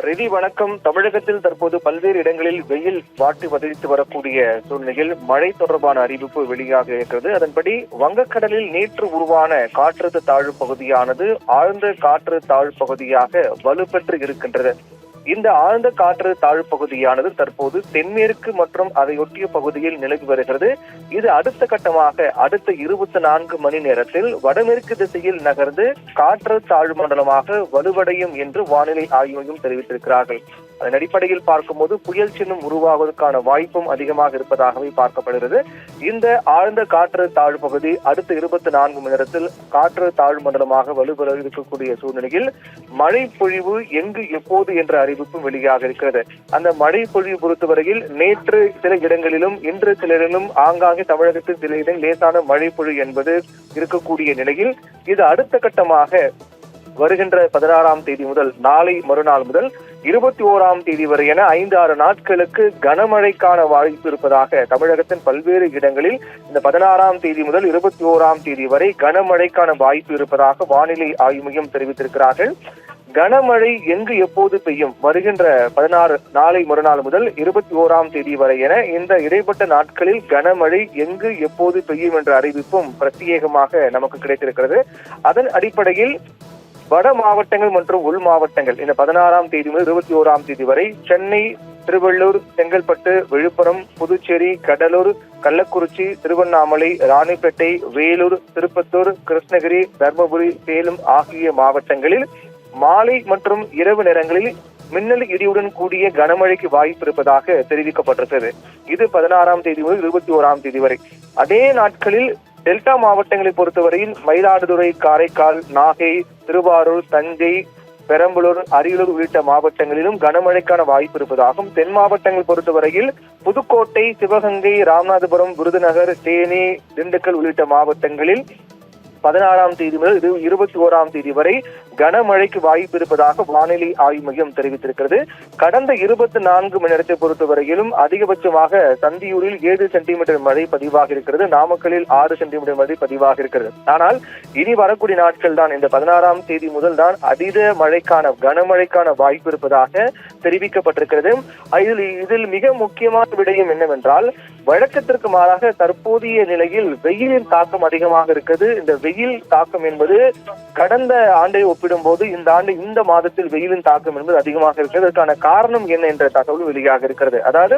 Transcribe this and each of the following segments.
Ready வணக்கம். தமிழகத்தில் தற்போது பல்வேறு இடங்களில் வெயில் வாட்டி வதைத்து வரக்கூடிய சூழ்நிலையில் மழை தொடர்பான அறிவிப்பு வெளியாக இருக்கிறது. அதன்படி வங்கக்கடலில் நேற்று உருவான காற்றழுத்த தாழ்வு பகுதியானது ஆழ்ந்த காற்று தாழ்வு பகுதியாக வலுப்பெற்று இருக்கின்றது. இந்த ஆழ்ந்த காற்று தாழ்வு பகுதியானது தற்போது தென்மேற்கு மற்றும் அதையொட்டிய பகுதியில் நிலவி வருகிறது. இது அடுத்த கட்டமாக அடுத்த 24 மணி நேரத்தில் வடமேற்கு திசையில் நகர்ந்து காற்று தாழ்வு மண்டலமாக வலுவடையும் என்று வானிலை ஆய்வு மையம் தெரிவித்திருக்கிறார்கள். அதன் அடிப்படையில் பார்க்கும்போது புயல் சின்னம் உருவாவதற்கான வாய்ப்பும் அதிகமாக இருப்பதாகவே பார்க்கப்படுகிறது. இந்த ஆழ்ந்த காற்று தாழ்வு பகுதி அடுத்த 24 மணி நேரத்தில் காற்று தாழ்வு மண்டலமாக வலுப்பெற இருக்கக்கூடிய சூழ்நிலையில் மழை பொழிவு எங்கு எப்போது என்ற அறிவிப்பும் வெளியாக இருக்கிறது. அந்த மழை பொழிவு பொறுத்தவரையில் நேற்று சில இடங்களிலும் இன்று சில இடங்களிலும் ஆங்காங்கே தமிழகத்தில் சில இடங்களில் லேசான மழை பொழிவு என்பது இருக்கக்கூடிய நிலையில் இது அடுத்த கட்டமாக வருகின்ற 16ஆம் தேதி முதல் நாளை மறுநாள் முதல் 21ஆம் தேதி வரை என 5-6 நாட்களுக்கு கனமழைக்கான வாய்ப்பு இருப்பதாக தமிழகத்தின் பல்வேறு இடங்களில் இந்த 16ஆம் தேதி முதல் 21ஆம் தேதி வரை கனமழைக்கான வாய்ப்பு இருப்பதாக வானிலை ஆய்வு மையம் தெரிவித்திருக்கிறார்கள். கனமழை எங்கு எப்போது பெய்யும் வருகின்ற 16 நாளை மறுநாள் முதல் 21ஆம் தேதி வரை என இந்த இடைப்பட்ட நாட்களில் கனமழை எங்கு எப்போது பெய்யும் என்ற அறிவிப்பும் பிரத்யேகமாக நமக்கு கிடைத்திருக்கிறது. அதன் அடிப்படையில் வட மாவட்டங்கள் மற்றும் உள் மாவட்டங்கள் இந்த 16ஆம் தேதி முதல் 21ஆம் தேதி வரை சென்னை, திருவள்ளூர், செங்கல்பட்டு, விழுப்புரம், புதுச்சேரி, கடலூர், கள்ளக்குறிச்சி, திருவண்ணாமலை, ராணிப்பேட்டை, வேலூர், திருப்பத்தூர், கிருஷ்ணகிரி, தர்மபுரி, சேலம் ஆகிய மாவட்டங்களில் மாலை மற்றும் இரவு நேரங்களில் மின்னல் இடியுடன் கூடிய கனமழைக்கு வாய்ப்பு இருப்பதாக தெரிவிக்கப்பட்டிருக்கிறது. இது 16ஆம் தேதி முதல் 21ஆம் தேதி வரை. அதே நாட்களில் டெல்டா பொறுத்தவரையில் பொறுத்தவரையில் மயிலாடுதுறை, காரைக்கால், நாகை, திருவாரூர், தஞ்சை, பெரம்பலூர், அரியலூர் உள்ளிட்ட மாவட்டங்களிலும் கனமழைக்கான வாய்ப்பு இருப்பதாகவும், தென் மாவட்டங்கள் பொறுத்தவரையில் புதுக்கோட்டை, சிவகங்கை, ராமநாதபுரம், விருதுநகர், தேனி, திண்டுக்கல் உள்ளிட்ட மாவட்டங்களில் 16ஆம் தேதி முதல் 21ஆம் தேதி வரை கனமழைக்கு வாய்ப்பு இருப்பதாக வானிலை ஆய்வு மையம் தெரிவித்திருக்கிறது. கடந்த 24 மணி நேரத்தை பொறுத்தவரையிலும் அதிகபட்சமாக தந்தியூரில் 7 சென்டிமீட்டர் மழை பதிவாக இருக்கிறது. நாமக்கலில் 6 சென்டிமீட்டர் மழை பதிவாக இருக்கிறது. ஆனால் இனி வரக்கூடிய நாட்கள் தான் இந்த 16ஆம் தேதி முதல் தான் அதீத மழைக்கான கனமழைக்கான வாய்ப்பு இருப்பதாக தெரிவிக்கப்பட்டிருக்கிறது. இதில் மிக முக்கியமான விடயம் என்னவென்றால், வழக்கத்திற்கு மாறாக தற்போதைய நிலையில் வெயிலின் தாக்கம் அதிகமாக இருக்கிறது. இந்த வெயில் தாக்கம் என்பது கடந்த ஆண்டை ஒப்பிடும் போது இந்த ஆண்டு இந்த மாதத்தில் வெயிலின் தாக்கம் என்பது அதிகமாக இருக்கிறது. அதற்கான காரணம் என்ன என்ற தகவல் வெளியாக இருக்கிறது. அதாவது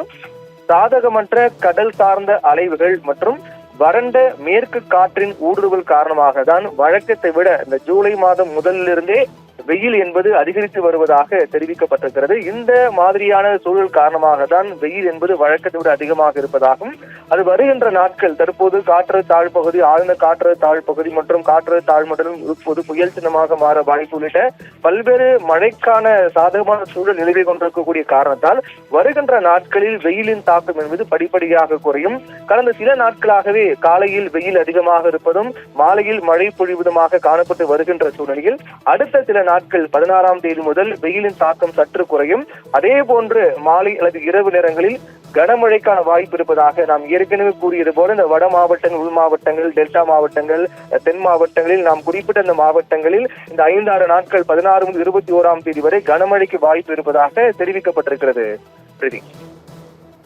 சாதகமற்ற கடல் சார்ந்த அலைவுகள் மற்றும் வறண்ட மேற்கு காற்றின் ஊடுருவல் காரணமாக தான் வழக்கத்தை விட இந்த ஜூலை மாதம் முதலிலிருந்தே வெயில் என்பது அதிகரித்து வருவதாக தெரிவிக்கப்பட்டிருக்கிறது. இந்த மாதிரியான சூழல் காரணமாக தான் வெயில் என்பது வழக்கத்தை விட அதிகமாக இருப்பதாகவும், அது வருகின்ற நாட்கள் தற்போது காற்று தாழ்பகுதி, ஆழ்ந்த காற்று தாழ்பகுதி மற்றும் காற்று தாழ்மண்டலம் இப்போது புயல் சின்னமாக மாற வாய்ப்பு உள்ளிட்ட பல்வேறு மழைக்கான சாதகமான சூழல் நிலவி கொண்டிருக்கக்கூடிய காரணத்தால் வருகின்ற நாட்களில் வெயிலின் தாக்கம் என்பது படிப்படியாக குறையும். கடந்த சில நாட்களாகவே காலையில் வெயில் அதிகமாக இருப்பதும் மாலையில் மழை பொழிவதுமாக காணப்பட்டு வருகின்ற சூழ்நிலையில் அடுத்த சில நாட்கள் 16ஆம் தேதி முதல் வெயிலின் தாக்கம் சற்று குறையும். அதே போன்று மாலை அல்லது இரவு நேரங்களில் கனமழைக்கான வாய்ப்பு இருப்பதாக நாம் ஏற்கனவே கூறியது போல இந்த வட மாவட்டங்கள், உள் மாவட்டங்கள், டெல்டா மாவட்டங்கள், தென் மாவட்டங்களில் நாம் குறிப்பிட்ட இந்த மாவட்டங்களில் இந்த 5-6 நாட்கள் 16 முதல் 21ஆம் தேதி வரை கனமழைக்கு வாய்ப்பு இருப்பதாக தெரிவிக்கப்பட்டிருக்கிறது.